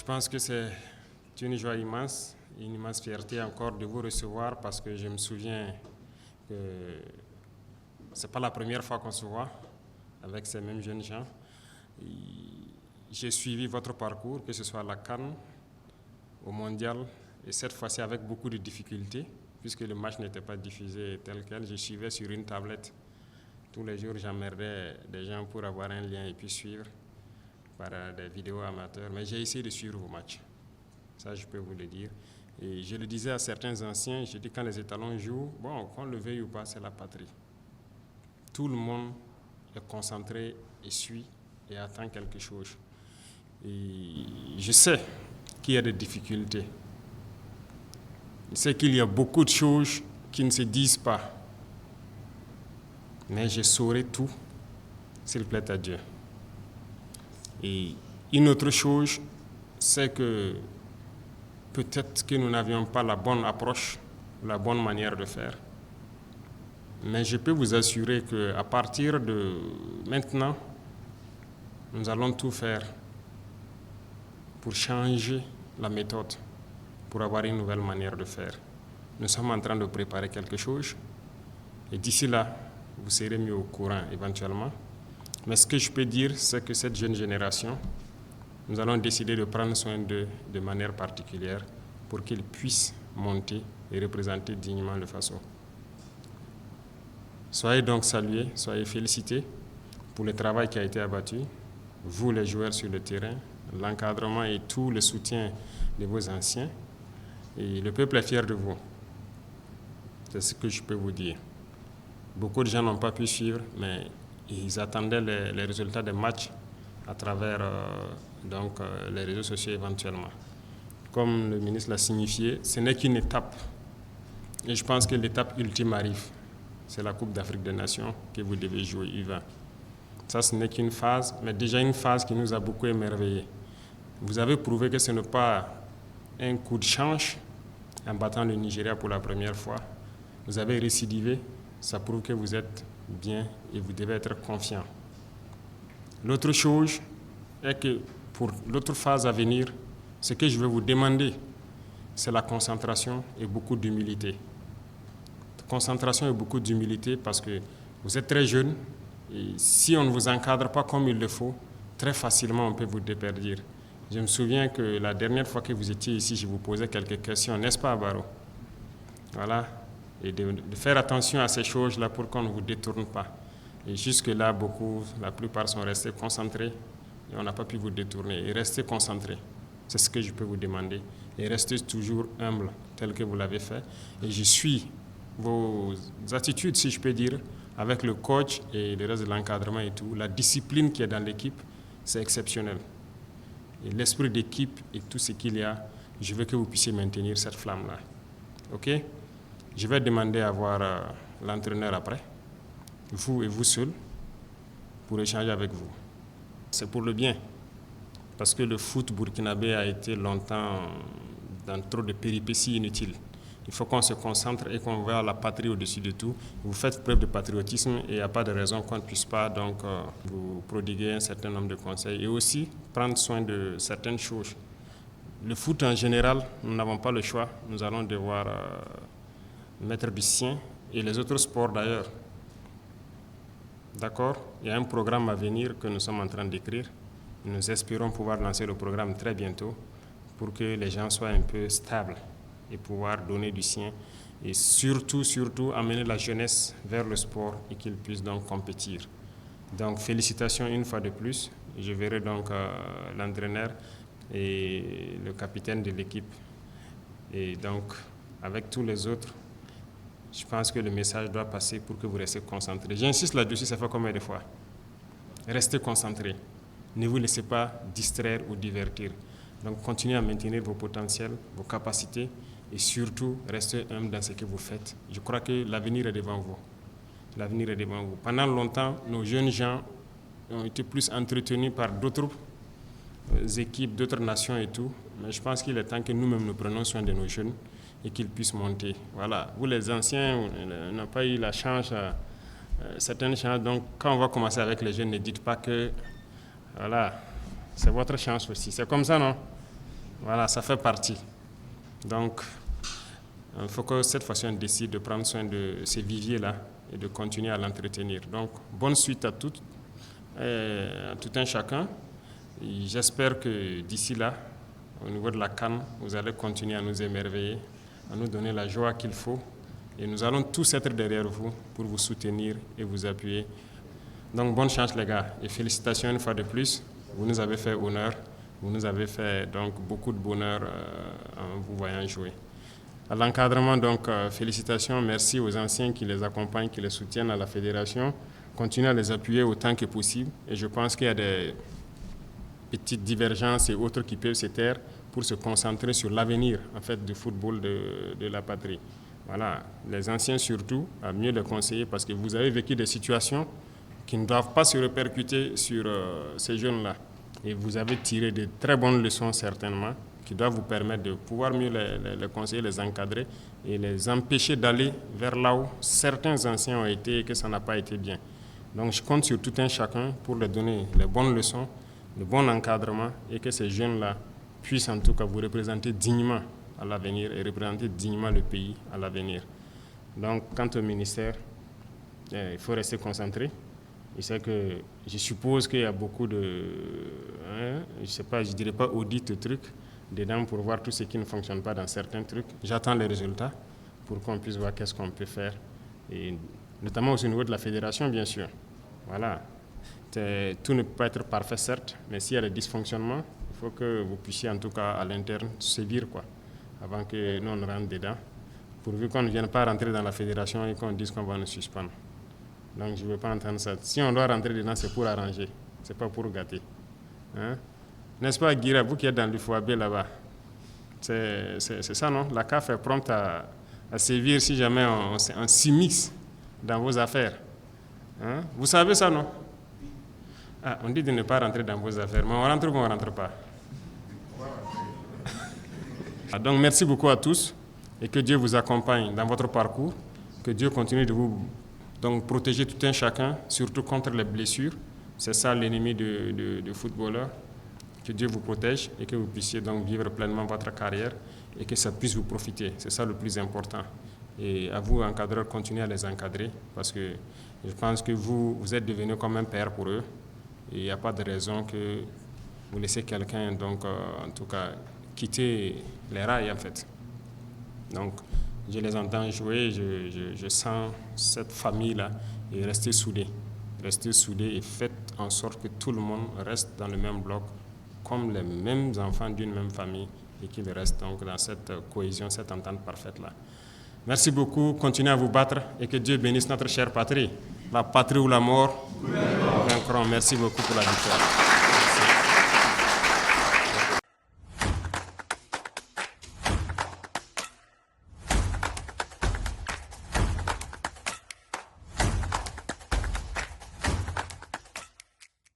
Je pense que c'est une joie immense, une immense fierté encore de vous recevoir parce que je me souviens que ce n'est pas la première fois qu'on se voit avec ces mêmes jeunes gens. J'ai suivi votre parcours, que ce soit à la CAN, au Mondial, et cette fois-ci avec beaucoup de difficultés, puisque le match n'était pas diffusé tel quel. Je suivais sur une tablette. Tous les jours, j'emmerdais des gens pour avoir un lien et puis suivre par des vidéos amateurs. Mais j'ai essayé de suivre vos matchs. Ça, je peux vous le dire. Et je le disais à certains anciens, je dis quand les étalons jouent, bon, qu'on le veuille ou pas, c'est la patrie. Tout le monde est concentré et suit et attend quelque chose. Et je sais qu'il y a des difficultés. Je sais qu'il y a beaucoup de choses qui ne se disent pas. Mais je saurai tout, s'il plaît à Dieu. Et une autre chose, c'est que peut-être que nous n'avions pas la bonne approche, la bonne manière de faire. Mais je peux vous assurer qu'à partir de maintenant, nous allons tout faire pour changer la méthode, pour avoir une nouvelle manière de faire. Nous sommes en train de préparer quelque chose et d'ici là, vous serez mieux au courant éventuellement. Mais ce que je peux dire, c'est que cette jeune génération, nous allons décider de prendre soin d'eux de manière particulière pour qu'ils puissent monter et représenter dignement le Faso. Soyez donc salués, soyez félicités pour le travail qui a été abattu, vous les joueurs sur le terrain, l'encadrement et tout le soutien de vos anciens. Et le peuple est fier de vous. C'est ce que je peux vous dire. Beaucoup de gens n'ont pas pu suivre, mais ils attendaient les résultats des matchs à travers les réseaux sociaux éventuellement. Comme le ministre l'a signifié, ce n'est qu'une étape. Et je pense que l'étape ultime arrive. C'est la Coupe d'Afrique des Nations que vous devez jouer U20. Ça, ce n'est qu'une phase, mais déjà une phase qui nous a beaucoup émerveillés. Vous avez prouvé que ce n'est pas un coup de chance en battant le Nigeria pour la première fois. Vous avez récidivé, ça prouve que vous êtes bien et vous devez être confiant. L'autre chose est que pour l'autre phase à venir, ce que je vais vous demander, c'est la concentration et beaucoup d'humilité. Concentration et beaucoup d'humilité parce que vous êtes très jeune et si on ne vous encadre pas comme il le faut, très facilement on peut vous déperdir. Je me souviens que la dernière fois que vous étiez ici, je vous posais quelques questions, n'est-ce pas, Baro? Voilà. Et de faire attention à ces choses-là pour qu'on ne vous détourne pas. Et jusque-là, la plupart sont restés concentrés et on n'a pas pu vous détourner. Et restez concentrés, c'est ce que je peux vous demander. Et restez toujours humble, tel que vous l'avez fait. Et je suis vos attitudes, si je peux dire, avec le coach et le reste de l'encadrement et tout. La discipline qui est dans l'équipe, c'est exceptionnel. Et l'esprit d'équipe et tout ce qu'il y a, je veux que vous puissiez maintenir cette flamme-là. OK? Je vais demander à voir l'entraîneur après, vous et vous seul, pour échanger avec vous. C'est pour le bien, parce que le foot burkinabé a été longtemps dans trop de péripéties inutiles. Il faut qu'on se concentre et qu'on voit la patrie au-dessus de tout. Vous faites preuve de patriotisme et il n'y a pas de raison qu'on ne puisse pas vous prodiguer un certain nombre de conseils et aussi prendre soin de certaines choses. Le foot en général, nous n'avons pas le choix. Nous allons devoir mettre du sien et les autres sports d'ailleurs. D'accord? Il y a un programme à venir que nous sommes en train d'écrire. Nous espérons pouvoir lancer le programme très bientôt pour que les gens soient un peu stables et pouvoir donner du sien et surtout amener la jeunesse vers le sport et qu'ils puissent donc compétir. Donc félicitations une fois de plus. Je verrai donc l'entraîneur et le capitaine de l'équipe. Et donc avec tous les autres, je pense que le message doit passer pour que vous restez concentrés. J'insiste là-dessus, ça fait combien de fois? Restez concentrés. Ne vous laissez pas distraire ou divertir. Donc continuez à maintenir vos potentiels, vos capacités et surtout restez humble dans ce que vous faites. Je crois que l'avenir est devant vous. L'avenir est devant vous. Pendant longtemps, nos jeunes gens ont été plus entretenus par d'autres équipes, d'autres nations et tout. Mais je pense qu'il est temps que nous-mêmes nous prenions soin de nos jeunes et qu'ils puissent monter. Voilà. Vous les anciens, vous n'avez pas eu la chance, certaines chances. Donc quand on va commencer avec les jeunes, ne dites pas que voilà, c'est votre chance aussi. C'est comme ça, non? Voilà, ça fait partie. Donc, il faut que cette fois-ci, on décide de prendre soin de ces viviers-là et de continuer à l'entretenir. Donc, bonne suite à tout un chacun. J'espère que d'ici là, au niveau de la CAN, vous allez continuer à nous émerveiller, à nous donner la joie qu'il faut. Et nous allons tous être derrière vous pour vous soutenir et vous appuyer. Donc, bonne chance les gars et félicitations une fois de plus. Vous nous avez fait honneur, vous nous avez fait donc beaucoup de bonheur en vous voyant jouer. À l'encadrement, donc, félicitations, merci aux anciens qui les accompagnent, qui les soutiennent à la fédération. Continuez à les appuyer autant que possible. Et je pense qu'il y a des petites divergences et autres qui peuvent se taire pour se concentrer sur l'avenir en fait, du football de la patrie. Voilà, les anciens surtout, à mieux les conseiller parce que vous avez vécu des situations qui ne doivent pas se répercuter sur ces jeunes-là. Et vous avez tiré de très bonnes leçons certainement qui doivent vous permettre de pouvoir mieux les conseiller, les encadrer et les empêcher d'aller vers là où certains anciens ont été et que ça n'a pas été bien. Donc je compte sur tout un chacun pour leur donner les bonnes leçons, le bon encadrement et que ces jeunes-là puissent en tout cas vous représenter dignement à l'avenir et représenter dignement le pays à l'avenir. Donc quant au ministère, il faut rester concentré. Je suppose qu'il y a beaucoup de, je dirais pas audit de trucs dedans pour voir tout ce qui ne fonctionne pas dans certains trucs. J'attends les résultats pour qu'on puisse voir qu'est-ce qu'on peut faire, et notamment au niveau de la fédération, bien sûr. Voilà. Tout ne peut pas être parfait, certes, mais s'il y a des dysfonctionnements, il faut que vous puissiez en tout cas à l'interne sévir, quoi, avant que nous on rentre dedans, pourvu qu'on ne vienne pas rentrer dans la fédération et qu'on dise qu'on va nous suspendre. Donc je ne veux pas entendre ça. Si on doit rentrer dedans, c'est pour arranger, c'est pas pour gâter. Hein? N'est-ce pas, Guira, vous qui êtes dans l'UFOAB là-bas? C'est ça, non? La CAF est prompte à sévir si jamais on s'immisce dans vos affaires. Hein? Vous savez ça, non? Ah, on dit de ne pas rentrer dans vos affaires, mais on rentre ou on ne rentre pas? Donc merci beaucoup à tous et que Dieu vous accompagne dans votre parcours, que Dieu continue de vous protéger tout un chacun, surtout contre les blessures. C'est ça l'ennemi du footballeur. Que Dieu vous protège et que vous puissiez donc vivre pleinement votre carrière et que ça puisse vous profiter. C'est ça le plus important. Et à vous, encadreurs, continuez à les encadrer parce que je pense que vous êtes devenus comme un père pour eux et il n'y a pas de raison que vous laissez quelqu'un, en tout cas, quitter les rails en fait. Donc, je les entends jouer, je sens cette famille-là et restez soudés. Restez soudés et faites en sorte que tout le monde reste dans le même bloc, comme les mêmes enfants d'une même famille et qu'ils restent donc dans cette cohésion, cette entente parfaite-là. Merci beaucoup, continuez à vous battre et que Dieu bénisse notre chère patrie. La patrie ou la mort, nous vaincrons. Merci beaucoup pour la victoire.